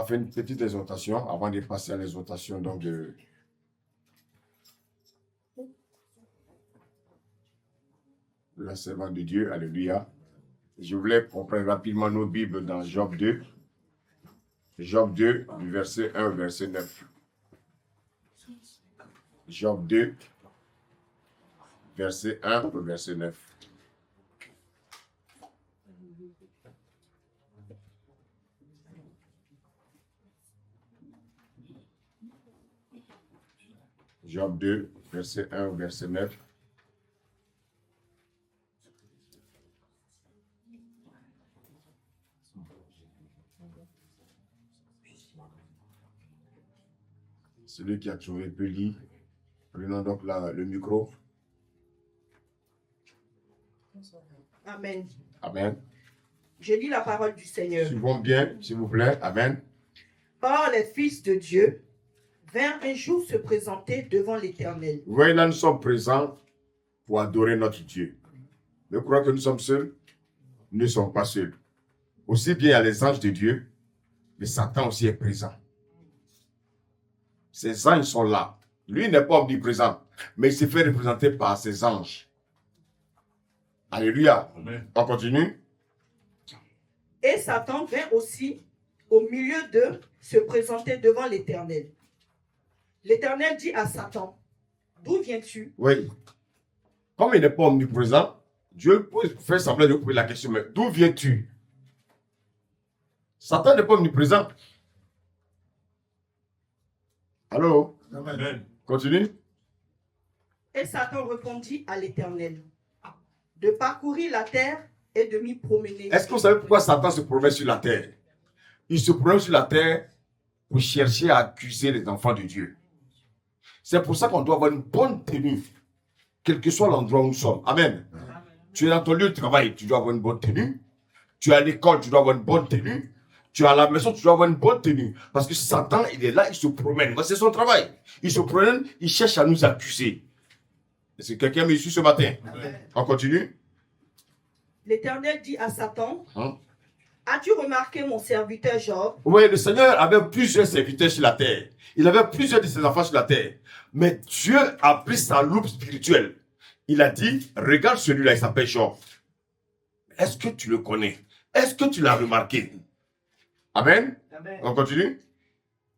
faire une petite exhortation avant de passer à l'exhortation donc de la servante de Dieu. Alléluia. Je voulais qu'on prenne rapidement nos Bibles dans Job 2. Job 2, du verset 1 au verset 9. Job 2, verset 1 au verset 9. Job 2, verset 1 au verset 9. Celui qui a trouvé peut lire. Prenons donc le micro. Amen. Amen. Je lis la parole du Seigneur. Suivons bien, s'il vous plaît. Amen. Or, les fils de Dieu vinrent un jour se présenter devant l'Éternel. Vous voyez, là, nous sommes présents pour adorer notre Dieu. Mais croyez que nous sommes seuls? Nous ne sommes pas seuls. Aussi bien il y a les anges de Dieu, mais Satan aussi est présent. Ces anges sont là. Lui n'est pas omniprésent, mais il se fait représenter par ses anges. Alléluia. Amen. On continue. Et Satan vint aussi au milieu d'eux se présenter devant l'Éternel. L'Éternel dit à Satan, d'où viens-tu? Oui. Comme il n'est pas omniprésent, Dieu peut faire semblant de poser la question, mais d'où viens-tu? Satan n'est pas omniprésent. Allô? Amen. Continue. Et Satan répondit à l'Éternel, de parcourir la terre et de m'y promener. Est-ce que vous savez pourquoi Satan se promène sur la terre? Il se promène sur la terre pour chercher à accuser les enfants de Dieu. C'est pour ça qu'on doit avoir une bonne tenue, quel que soit l'endroit où nous sommes. Amen. Tu es dans ton lieu de travail, tu dois avoir une bonne tenue. Tu es à l'école, tu dois avoir une bonne tenue. Tu es à la maison, tu dois avoir une bonne tenue. Parce que Satan, il est là, il se promène. C'est son travail. Il se promène, il cherche à nous accuser. Est-ce que quelqu'un me suit ce matin? Amen. On continue? L'Éternel dit à Satan, Hein? as-tu remarqué mon serviteur Job? Oui, le Seigneur avait plusieurs serviteurs sur la terre. Il avait plusieurs de ses enfants sur la terre. Mais Dieu a pris sa loupe spirituelle. Il a dit, regarde celui-là, il s'appelle Job. Est-ce que tu le connais? Est-ce que tu l'as remarqué? Amen. Amen. On continue?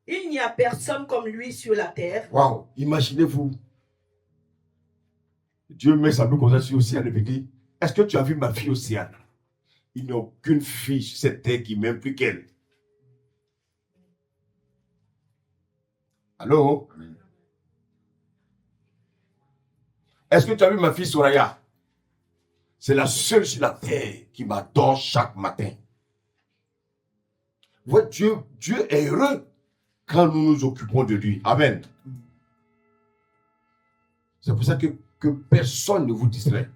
Il n'y a personne comme lui sur la terre. Waouh, imaginez-vous. Dieu met sa loupe comme ça sur Océane et dit, est-ce que tu as vu ma fille Océane? Il n'y a aucune fille sur cette terre qui m'aime plus qu'elle. Allô? Est-ce que tu as vu ma fille Soraya? C'est la seule sur la terre qui m'adore chaque matin. Ouais, Dieu est heureux quand nous nous occupons de lui. Amen. C'est pour ça que personne ne vous distrait.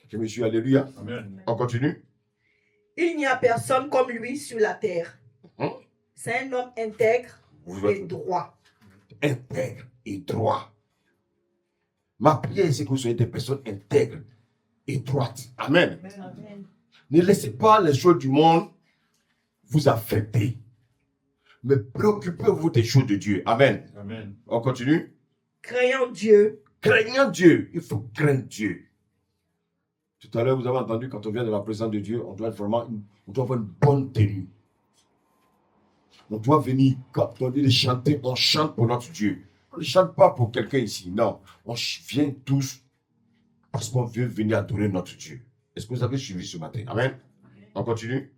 Que monsieur, alléluia. Amen. On continue. Il n'y a personne comme lui sur la terre. Hein? C'est un homme intègre Vous et êtes droit. intègre et droit. Ma prière, c'est que vous soyez des personnes intègres et droites. Amen. Amen. Ne laissez pas les choses du monde vous affecter. Mais préoccupez-vous des choses de Dieu. Amen. Amen. On continue. Craignant Dieu. Craignant Dieu. Il faut craindre Dieu. Tout à l'heure, vous avez entendu, quand on vient de la présence de Dieu, on doit avoir une bonne tenue. On doit venir, quand on dit de chanter, on chante pour notre Dieu. On ne chante pas pour quelqu'un ici. Non. On vient tous parce qu'on veut venir adorer notre Dieu. Est-ce que vous avez suivi ce matin? Amen. On continue.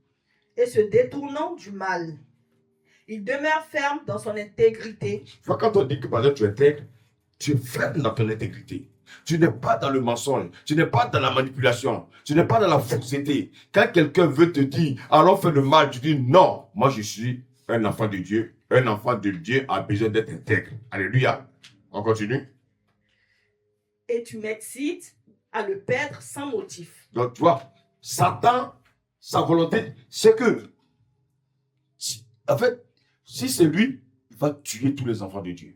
Et se détournant du mal. Il demeure ferme dans son intégrité. Quand on dit que par exemple tu es intègre, tu es ferme dans ton intégrité. Tu n'es pas dans le mensonge, tu n'es pas dans la manipulation, tu n'es pas dans la fausseté. Quand quelqu'un veut te dire, allons faire le mal, tu dis non, moi je suis un enfant de Dieu. Un enfant de Dieu a besoin d'être intègre. Alléluia. On continue. Et tu m'excites à le perdre sans motif. Donc tu vois, Satan, sa volonté, c'est que, en fait, si c'est lui, il va tuer tous les enfants de Dieu.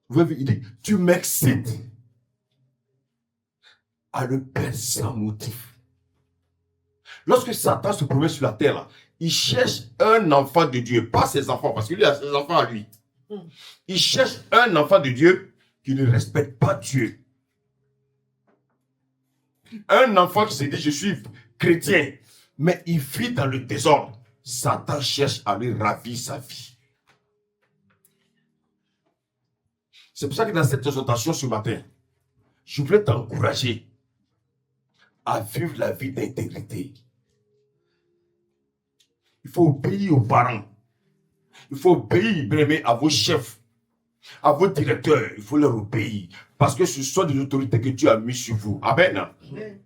Vous voyez, il dit, tu m'excites. à le perdre sans motif. Lorsque Satan se promène sur la terre, là, il cherche un enfant de Dieu, pas ses enfants, parce qu'il a ses enfants à lui. Il cherche un enfant de Dieu qui ne respecte pas Dieu. Un enfant qui se dit, je suis chrétien, mais il vit dans le désordre. Satan cherche à lui ravir sa vie. C'est pour ça que dans cette exhortation ce matin, je voulais t'encourager à vivre la vie d'intégrité. Il faut obéir aux parents. Il faut obéir, bien aimé, à vos chefs, à vos directeurs. Il faut leur obéir. Parce que ce sont des autorités que Dieu a mis sur vous. Amen. Amen.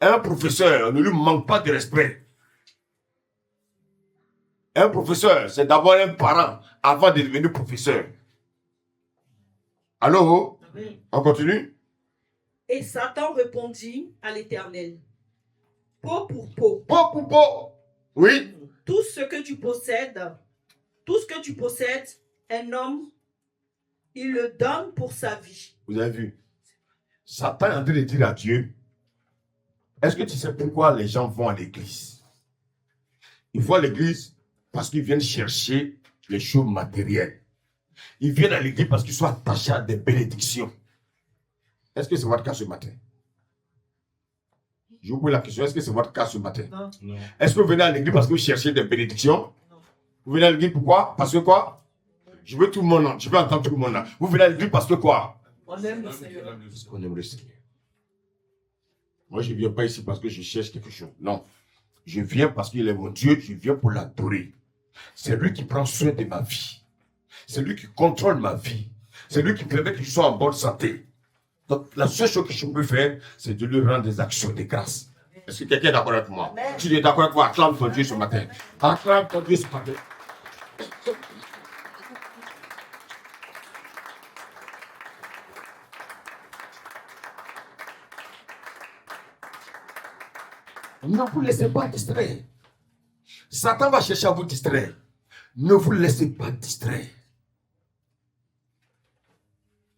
Un professeur ne lui manque pas de respect. Un professeur, c'est d'abord un parent avant de devenir professeur. Allô? Amen. On continue? Et Satan répondit à l'Éternel, peau pour peau, Peau pour peau. Oui. tout ce que tu possèdes, un homme, il le donne pour sa vie. Vous avez vu? Satan est en train de dire à Dieu, est-ce que tu sais pourquoi les gens vont à l'église? Ils vont à l'église parce qu'ils viennent chercher les choses matérielles. Ils viennent à l'église parce qu'ils sont attachés à des bénédictions. Est-ce que c'est votre cas ce matin? Je vous pose la question, est-ce que c'est votre cas ce matin? Non. Est-ce que vous venez à l'église parce que vous cherchez des bénédictions? Vous venez à l'église pourquoi? Parce que quoi? Je veux tout le monde, je veux entendre tout le monde là. Vous venez à l'église parce que quoi? On aime le Seigneur. On aime le Seigneur. Moi, je ne viens pas ici parce que je cherche quelque chose. Non. Je viens parce qu'il est mon Dieu, je viens pour l'adorer. C'est lui qui prend soin de ma vie. C'est lui qui contrôle ma vie. C'est lui qui permet que je sois en bonne santé. Donc, la seule chose que je peux faire, c'est de lui rendre des actions de grâce. Est-ce que quelqu'un est d'accord avec moi? Amen. Si tu es d'accord avec moi, acclame ton Dieu ce matin. Acclame ton Dieu ce matin. Ne vous laissez pas distraire. Satan va chercher à vous distraire. Ne vous laissez pas distraire.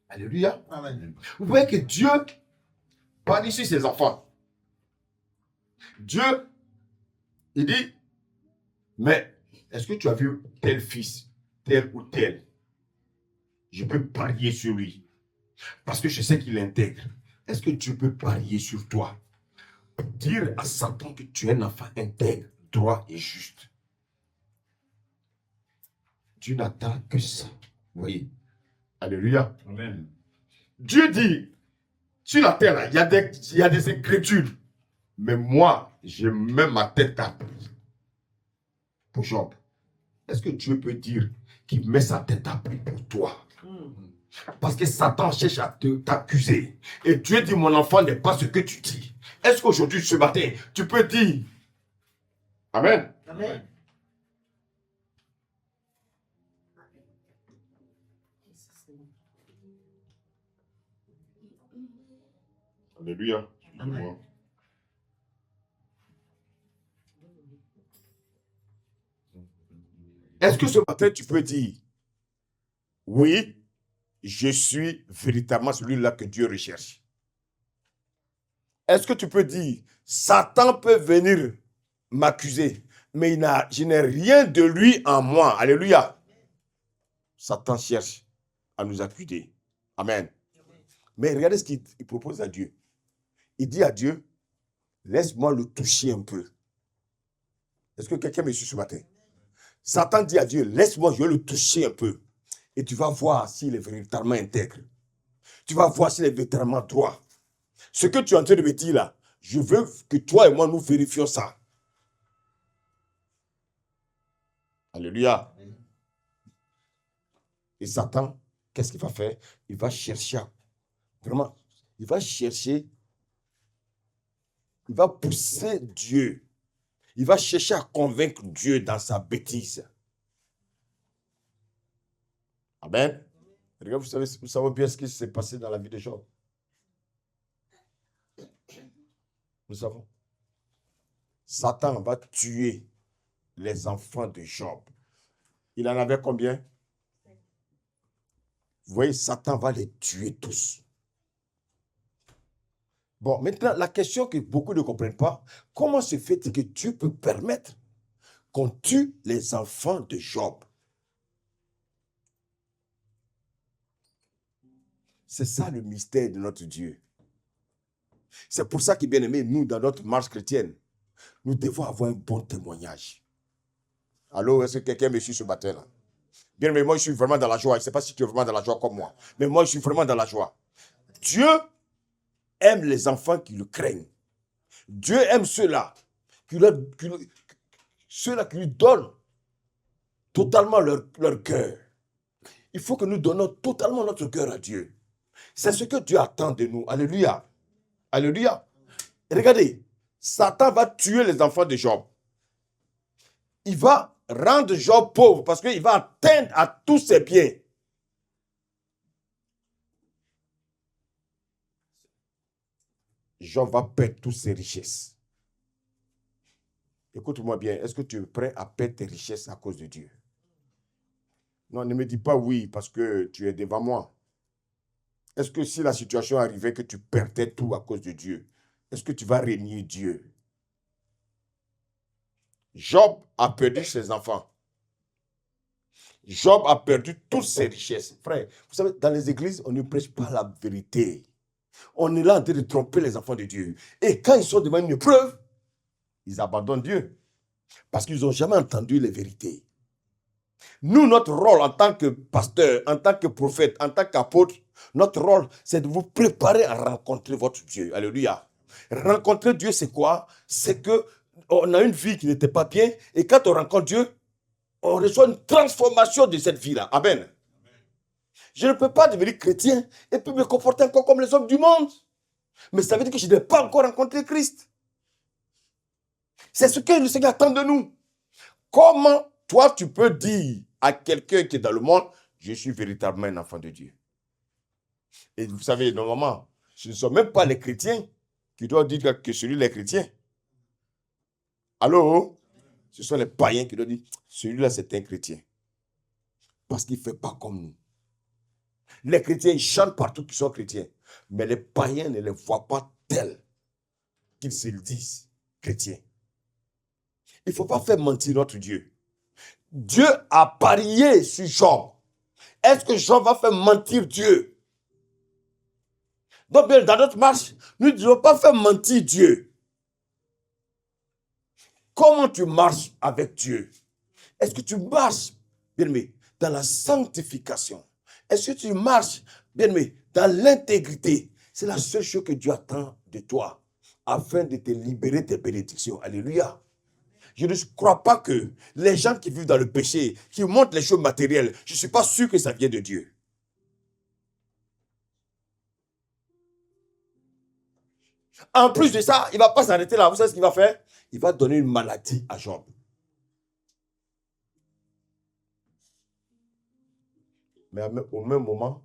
Alléluia. Amen. Vous voyez que Dieu parle ici ses enfants. Dieu, il dit, mais est-ce que tu as vu tel fils, tel ou tel? Je peux parier sur lui. Parce que je sais qu'il intègre. Est-ce que Dieu peut parier sur toi? Dire à Satan que tu es un enfant intègre, droit et juste. Dieu n'attend que ça. Vous voyez? Alléluia. Amen. Dieu dit, sur la terre, il y a des inquiétudes. Mais moi, je mets ma tête à prix. Pour Job. Est-ce que Dieu peut dire qu'il met sa tête à prix pour toi? Parce que Satan cherche à t'accuser. Et Dieu dit, mon enfant n'est pas ce que tu dis. Est-ce qu'aujourd'hui, ce matin, tu peux dire Amen? Amen. Alléluia. Amen. Est-ce que ce matin, tu peux dire oui, je suis véritablement celui-là que Dieu recherche? Est-ce que tu peux dire Satan peut venir m'accuser, mais je n'ai rien de lui en moi. Alléluia. Satan cherche à nous accuser. Amen. Mais regardez ce qu'il propose à Dieu. Il dit à Dieu, laisse-moi le toucher un peu. Est-ce que quelqu'un me suit ce matin? Satan dit à Dieu, laisse-moi, je vais le toucher un peu. Et tu vas voir s'il est véritablement intègre. Tu vas voir s'il est véritablement droit. Ce que tu es en train de me dire là, je veux que toi et moi nous vérifions ça. Alléluia. Et Satan, qu'est-ce qu'il va faire? Il va chercher, vraiment, il va chercher, il va pousser Dieu. Il va chercher à convaincre Dieu dans sa bêtise. Amen. Regarde, vous savez bien ce qui s'est passé dans la vie de Job. Nous savons. Satan va tuer les enfants de Job. Il en avait combien? Vous voyez, Satan va les tuer tous. Bon, maintenant, la question que beaucoup ne comprennent pas, comment se fait-il que Dieu peut permettre qu'on tue les enfants de Job? C'est ça le mystère de notre Dieu. C'est pour ça que, bien aimé, nous, dans notre marche chrétienne, nous devons avoir un bon témoignage. Allô, est-ce que quelqu'un me suit ce matin-là? Bien aimé, moi, je suis vraiment dans la joie. Je ne sais pas si tu es vraiment dans la joie comme moi, mais moi, je suis vraiment dans la joie. Dieu aime les enfants qui le craignent. Dieu aime ceux-là ceux-là qui lui donnent totalement leur cœur. Il faut que nous donnons totalement notre cœur à Dieu. C'est ce que Dieu attend de nous. Alléluia. Alléluia. Regardez, Satan va tuer les enfants de Job. Il va rendre Job pauvre parce qu'il va atteindre à tous ses biens. Job va perdre toutes ses richesses. Écoute-moi bien, est-ce que tu es prêt à perdre tes richesses à cause de Dieu? Non, ne me dis pas oui parce que tu es devant moi. Est-ce que si la situation arrivait que tu perdais tout à cause de Dieu, est-ce que tu vas régner Dieu? Job a perdu ses enfants. Job a perdu toutes ses richesses. Frère, vous savez, dans les églises, on ne prêche pas la vérité. On est là en train de tromper les enfants de Dieu. Et quand ils sont devant une preuve, ils abandonnent Dieu. Parce qu'ils n'ont jamais entendu les vérités. Nous, notre rôle en tant que pasteur, en tant que prophète, en tant qu'apôtre, notre rôle, c'est de vous préparer à rencontrer votre Dieu. Alléluia. Rencontrer Dieu, c'est quoi? C'est qu'on a une vie qui n'était pas bien, et quand on rencontre Dieu, on reçoit une transformation de cette vie-là. Amen. Je ne peux pas devenir chrétien et puis me comporter encore comme les hommes du monde. Mais ça veut dire que je n'ai pas encore rencontré Christ. C'est ce que le Seigneur attend de nous. Comment toi, tu peux dire à quelqu'un qui est dans le monde, je suis véritablement un enfant de Dieu? Et vous savez, normalement, ce ne sont même pas les chrétiens qui doivent dire que celui-là est chrétien. Allô? Ce sont les païens qui doivent dire, celui-là c'est un chrétien. Parce qu'il ne fait pas comme nous. Les chrétiens, ils chantent partout qu'ils sont chrétiens. Mais les païens ne les voient pas tels qu'ils se disent chrétiens. Il ne faut pas faire mentir notre Dieu. Dieu a parié sur Job. Est-ce que Job va faire mentir Dieu? Donc, bien, dans notre marche, nous ne devons pas faire mentir Dieu. Comment tu marches avec Dieu? Est-ce que tu marches, bien aimé, dans la sanctification? Est-ce que tu marches, bien aimé, dans l'intégrité? C'est la seule chose que Dieu attend de toi, afin de te libérer tes bénédictions. Alléluia. Je ne crois pas que les gens qui vivent dans le péché, qui montrent les choses matérielles, je ne suis pas sûr que ça vient de Dieu. En plus de ça, il ne va pas s'arrêter là. Vous savez ce qu'il va faire? Il va donner une maladie à Job. Mais au même moment,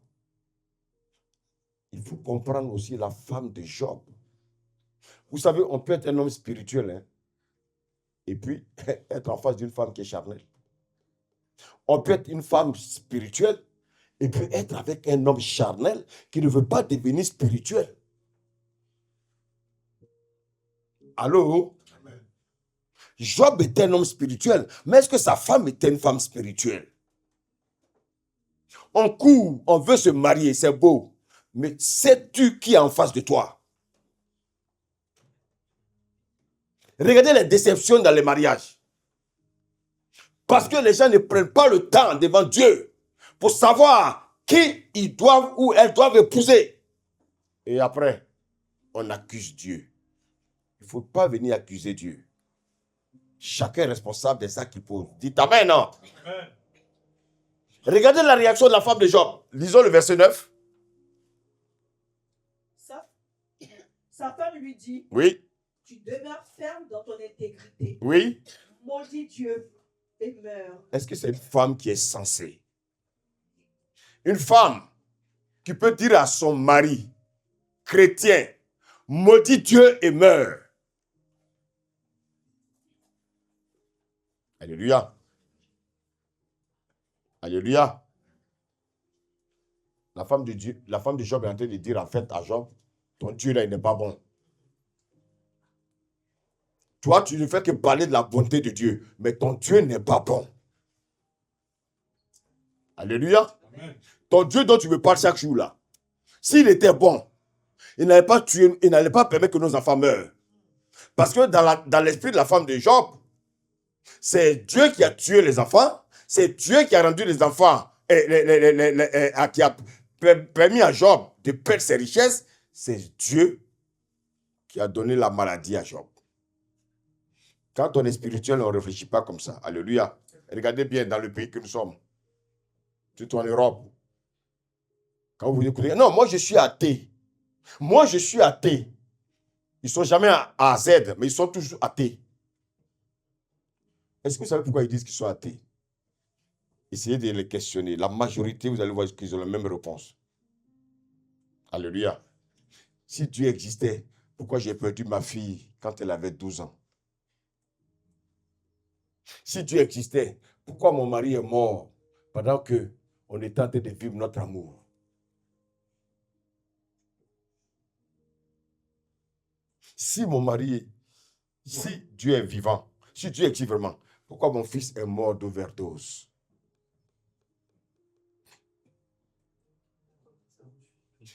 il faut comprendre aussi la femme de Job. Vous savez, on peut être un homme spirituel, hein, et puis être en face d'une femme qui est charnelle. On peut être une femme spirituelle et puis être avec un homme charnel qui ne veut pas devenir spirituel. Allô? Amen. Job était un homme spirituel, mais est-ce que sa femme était une femme spirituelle? On court, on veut se marier, c'est beau, mais sais-tu qui est en face de toi? Regardez les déceptions dans les mariages. Parce que les gens ne prennent pas le temps devant Dieu pour savoir qui ils doivent ou elles doivent épouser. Et après, on accuse Dieu. Il ne faut pas venir accuser Dieu. Chacun est responsable des actes qu'il pose. Dites Amen, non? Amen. Regardez la réaction de la femme de Job. Lisons le verset 9. Sa femme lui dit, oui, tu demeures ferme dans ton intégrité. Oui. Maudis Dieu et meurs. Est-ce que c'est une femme qui est sensée? Une femme qui peut dire à son mari, chrétien, maudis Dieu et meurs. Alléluia. Alléluia. La femme de Job est en train de dire en fait à Job, ton Dieu là, il n'est pas bon. Toi, tu ne fais que parler de la bonté de Dieu, mais ton Dieu n'est pas bon. Alléluia. Amen. Ton Dieu dont tu me parles chaque jour là, s'il était bon, il n'allait pas tuer, il n'allait pas permettre que nos enfants meurent. Parce que dans l'esprit de la femme de Job, c'est Dieu qui a tué les enfants, c'est Dieu qui a rendu les enfants, qui a permis à Job de perdre ses richesses, c'est Dieu qui a donné la maladie à Job. Quand on est spirituel, on ne réfléchit pas comme ça. Alléluia. Regardez bien dans le pays que nous sommes, surtout en Europe. Quand vous écoutez, non, moi je suis athée. Moi je suis athée. Ils ne sont jamais à Z, mais ils sont toujours athées. Est-ce que vous savez pourquoi ils disent qu'ils sont athées? Essayez de les questionner. La majorité, vous allez voir qu'ils ont la même réponse. Alléluia. Si Dieu existait, pourquoi j'ai perdu ma fille quand elle avait 12 ans? Si Dieu existait, pourquoi mon mari est mort pendant qu'on est en train de vivre notre amour? Si mon mari, si Dieu est vivant, si Dieu existe vraiment, pourquoi mon fils est mort d'overdose?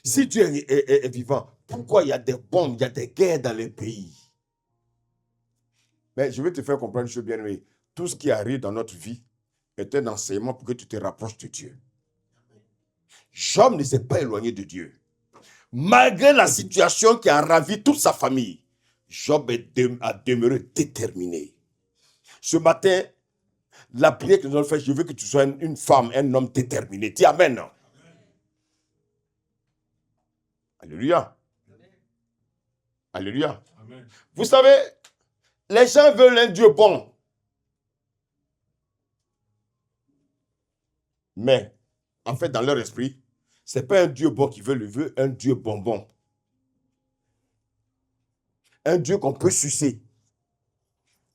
Si Dieu est vivant, pourquoi il y a des bombes, il y a des guerres dans les pays? Mais je vais te faire comprendre une chose bien aimé. Tout ce qui arrive dans notre vie est un enseignement pour que tu te rapproches de Dieu. Job ne s'est pas éloigné de Dieu. Malgré la situation qui a ravi toute sa famille, Job a demeuré déterminé. Ce matin, la prière que nous allons faire, je veux que tu sois une femme, un homme déterminé. Dis Amen. Alléluia. Alléluia. Amen. Vous savez, les gens veulent un Dieu bon. Mais, en fait, dans leur esprit, ce n'est pas un Dieu bon qui veut, il veut un Dieu bonbon. Un Dieu qu'on peut sucer.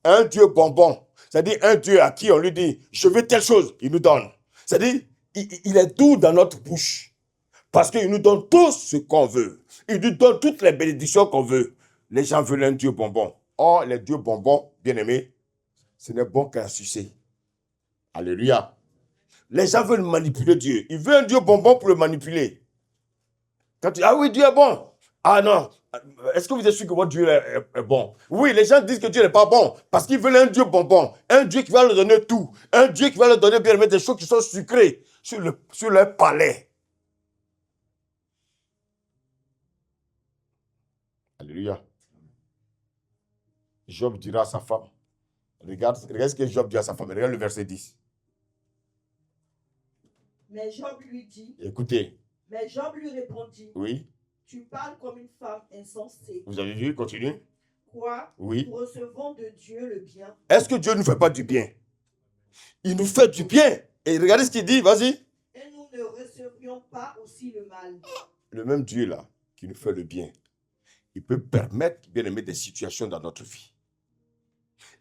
Un Dieu bonbon. C'est-à-dire un Dieu à qui on lui dit, je veux telle chose, il nous donne. C'est-à-dire, il est doux dans notre bouche. Parce qu'il nous donne tout ce qu'on veut. Il nous donne toutes les bénédictions qu'on veut. Les gens veulent un Dieu bonbon. Or, les dieux bonbons, bien-aimés, ce n'est bon qu'à sucer. Alléluia. Les gens veulent manipuler Dieu. Ils veulent un Dieu bonbon pour le manipuler. Quand tu dis, ah oui, Dieu est bon. Ah non, est-ce que vous êtes sûr que votre Dieu est bon? Oui, les gens disent que Dieu n'est pas bon parce qu'ils veulent un Dieu bonbon. Un Dieu qui va leur donner tout. Un Dieu qui va leur donner bien aimé des choses qui sont sucrées sur leur palais. Alléluia. Job dira à sa femme, regarde ce que Job dit à sa femme, regarde le verset 10. Mais Job lui dit, Écoutez. mais Job lui répondit, oui. Tu parles comme une femme insensée. Vous avez vu, continue. Quoi? Oui. Nous recevons de Dieu le bien. Est-ce que Dieu ne fait pas du bien? Il nous fait du bien. Et regardez ce qu'il dit, vas-y. Et nous ne recevrions pas aussi le mal. Le même Dieu là, qui nous fait le bien, il peut permettre, bien aimé, des situations dans notre vie.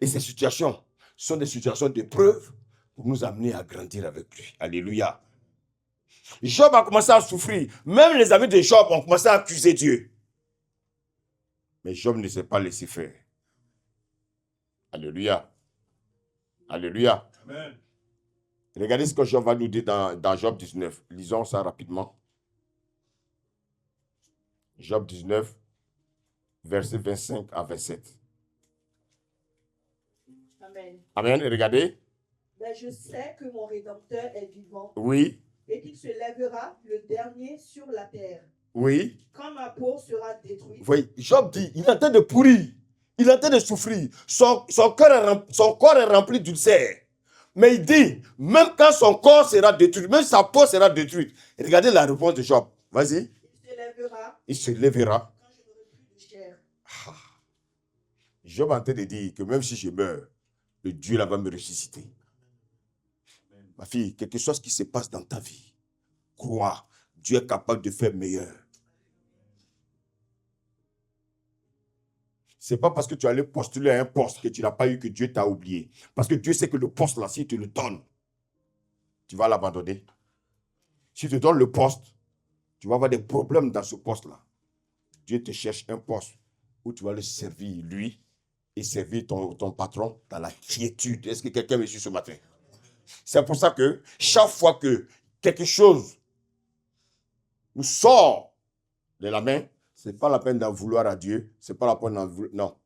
Et ces situations sont des situations d'épreuve pour nous amener à grandir avec lui. Alléluia. Job a commencé à souffrir. Même les amis de Job ont commencé à accuser Dieu. Mais Job ne s'est pas laissé faire. Alléluia. Alléluia. Amen. Regardez ce que Job va nous dire dans Job 19. Lisons ça rapidement. Job 19, versets 25 à 27. Amen. Amen. Regardez. Mais je sais que mon Rédempteur est vivant. Oui. Et qu'il se lèvera le dernier sur la terre. Oui. Quand ma peau sera détruite. Oui. Job dit, il est en train de pourrir. Il est en train de souffrir. Son corps est rempli d'ulcères. Mais il dit, même quand son corps sera détruit, même sa peau sera détruite. Et regardez la réponse de Job. Vas-y. Il se lèvera. Il se lèvera. Quand je n'aurai plus de chair. Job est en train de dire que même si je meurs, le Dieu là va me ressusciter. Ma fille, quelque chose qui se passe dans ta vie, crois, Dieu est capable de faire meilleur. Ce n'est pas parce que tu allais postuler à un poste que tu n'as pas eu que Dieu t'a oublié. Parce que Dieu sait que le poste là, s'il te le donne, tu vas l'abandonner. S'il te donne le poste, tu vas avoir des problèmes dans ce poste là. Dieu te cherche un poste où tu vas le servir, lui, et servir ton patron dans la quiétude. Est-ce que quelqu'un me suit ce matin? C'est pour ça que chaque fois que quelque chose nous sort de la main, ce n'est pas la peine d'en vouloir à Dieu. Ce n'est pas la peine d'en vouloir. Non.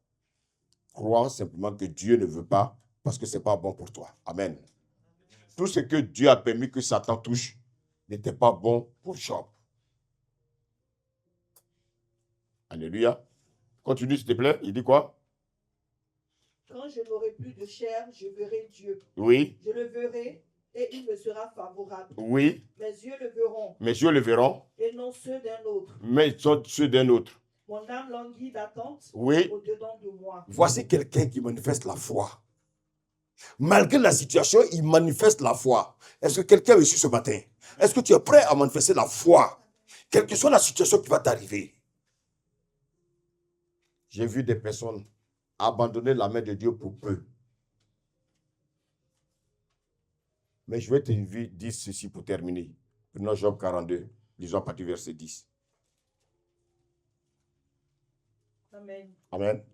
Crois simplement que Dieu ne veut pas parce que ce n'est pas bon pour toi. Amen. Tout ce que Dieu a permis que Satan touche n'était pas bon pour Job. Alléluia. Continue, s'il te plaît. Il dit quoi? Quand je n'aurai plus de chair, je verrai Dieu. Oui. Je le verrai et il me sera favorable. Oui. Mes yeux le verront. Mes yeux le verront. Et non ceux d'un autre. Mais ceux d'un autre. Mon âme languit d'attente Oui. au-dedans de moi. Voici quelqu'un qui manifeste la foi. Malgré la situation, il manifeste la foi. Est-ce que quelqu'un est ici ce matin? Est-ce que tu es prêt à manifester la foi? Quelle que soit la situation qui va t'arriver. J'ai vu des personnes abandonner la main de Dieu pour peu. Mais je vais te dire ceci pour terminer. Prenons Job 42, lisons à partir du verset 10. Amen. Amen.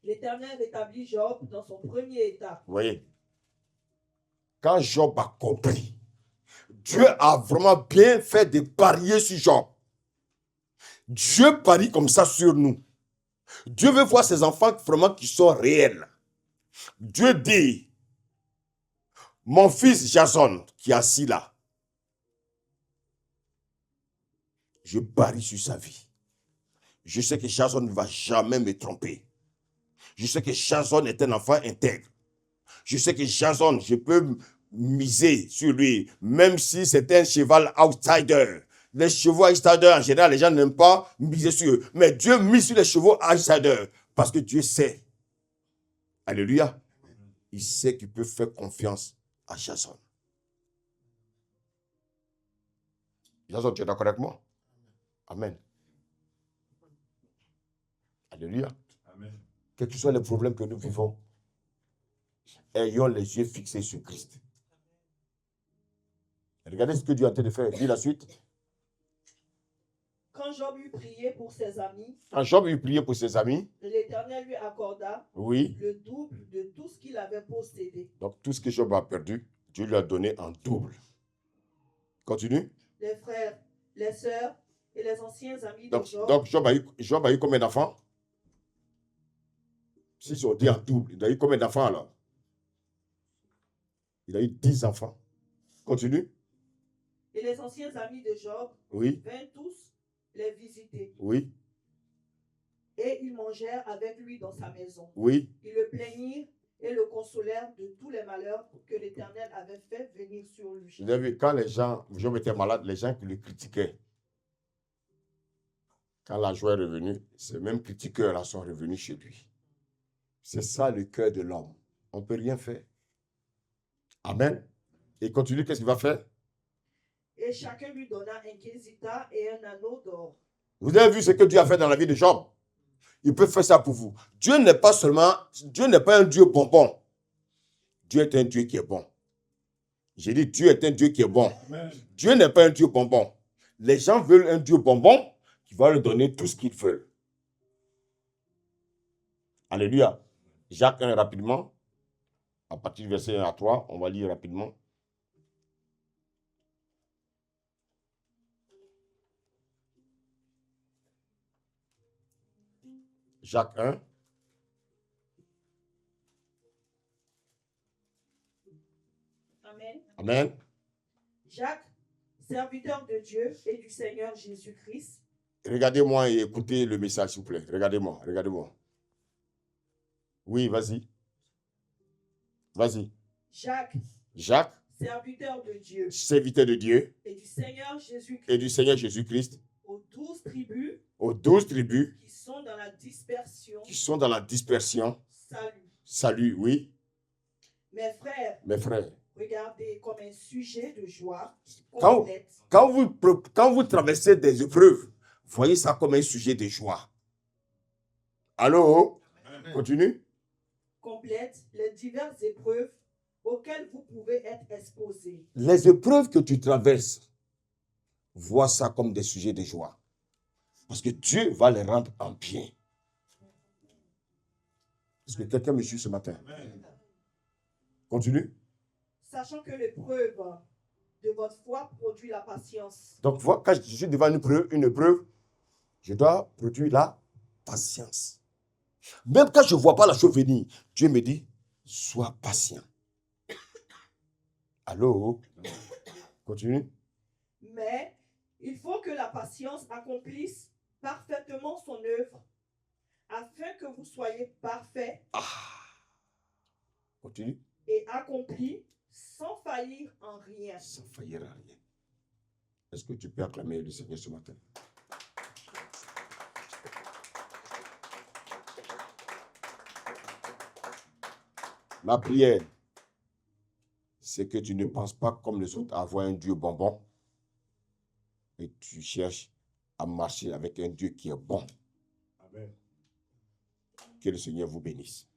L'Éternel rétablit Job dans son premier état. Vous voyez, quand Job a compris, Dieu a vraiment bien fait de parier sur Job. Dieu parie comme ça sur nous. Dieu veut voir ses enfants vraiment qui sont réels. Dieu dit, mon fils Jason qui est assis là, je parie sur sa vie. Je sais que Jason ne va jamais me tromper. Je sais que Jason est un enfant intègre. Je sais que Jason, je peux miser sur lui, même si c'est un cheval outsider. Les chevaux outsiders, en général, les gens n'aiment pas miser sur eux. Mais Dieu mise sur les chevaux outsiders parce que Dieu sait. Alléluia. Il sait qu'il peut faire confiance à Jason. Jason, tu es d'accord avec moi? Amen. Alléluia. Amen. Quels que soient les problèmes que nous vivons, ayons les yeux fixés sur Christ. Regardez ce que Dieu a en train de faire. Dis la suite. Quand Job eut prié pour ses amis, l'Éternel lui accorda le double de tout ce qu'il avait possédé. Donc tout ce que Job a perdu, Dieu lui a donné en double. Continue. Les frères, les sœurs et les anciens amis donc, de Job. Donc Job a eu combien d'enfants? Si on dit en double, il a eu combien d'enfants alors? Il a eu 10 enfants. Continue. Et les anciens amis de Job vinrent tous les visiter. Oui. Et ils mangèrent avec lui dans sa maison. Oui. Ils le plaignirent et le consolèrent de tous les malheurs que l'Éternel avait fait venir sur lui. Vous avez vu, quand les gens, Job était malade, les gens qui le critiquaient, quand la joie est revenue, ces mêmes critiqueurs-là sont revenus chez lui. C'est ça le cœur de l'homme. On ne peut rien faire. Amen. Et continue, qu'est-ce qu'il va faire? Et chacun lui donna un quesita et un anneau d'or. Vous avez vu ce que Dieu a fait dans la vie de Job? Il peut faire ça pour vous. Dieu n'est pas un Dieu bonbon. Dieu est un Dieu qui est bon. J'ai dit, Dieu est un Dieu qui est bon. Amen. Dieu n'est pas un Dieu bonbon. Les gens veulent un Dieu bonbon qui va leur donner tout ce qu'ils veulent. Alléluia. Jacques 1, rapidement. À partir du verset 1 à 3, on va lire rapidement. Jacques 1. Amen. Amen. Jacques, serviteur de Dieu et du Seigneur Jésus-Christ. Regardez-moi et écoutez le message, s'il vous plaît. Regardez-moi, regardez-moi. Oui, vas-y. Vas-y. Jacques, serviteur de Dieu et du Seigneur Jésus-Christ. Aux 12 tribus qui sont dans la dispersion. Salut, oui. Mes frères, regardez comme un sujet de joie complète. Quand vous traversez des épreuves, voyez ça comme un sujet de joie. Allô? Amen. Continue. Complète les diverses épreuves auxquelles vous pouvez être exposés. Les épreuves que tu traverses, vois ça comme des sujets de joie. Parce que Dieu va les rendre en bien. Est-ce que quelqu'un me suit ce matin? Continue. Sachant que l'épreuve de votre foi produit la patience. Donc, voilà, quand je suis devant une épreuve, je dois produire la patience. Même quand je ne vois pas la chose venir, Dieu me dit, sois patient. Allô? Continue. Mais il faut que la patience accomplisse parfaitement son œuvre, afin que vous soyez parfaits Continue. et accomplis sans faillir en rien. Sans faillir en rien. Est-ce que tu peux acclamer le Seigneur ce matin? Ma prière, c'est que tu ne penses pas comme les autres à avoir un Dieu bonbon, et tu cherches à marcher avec un Dieu qui est bon. Amen. Que le Seigneur vous bénisse.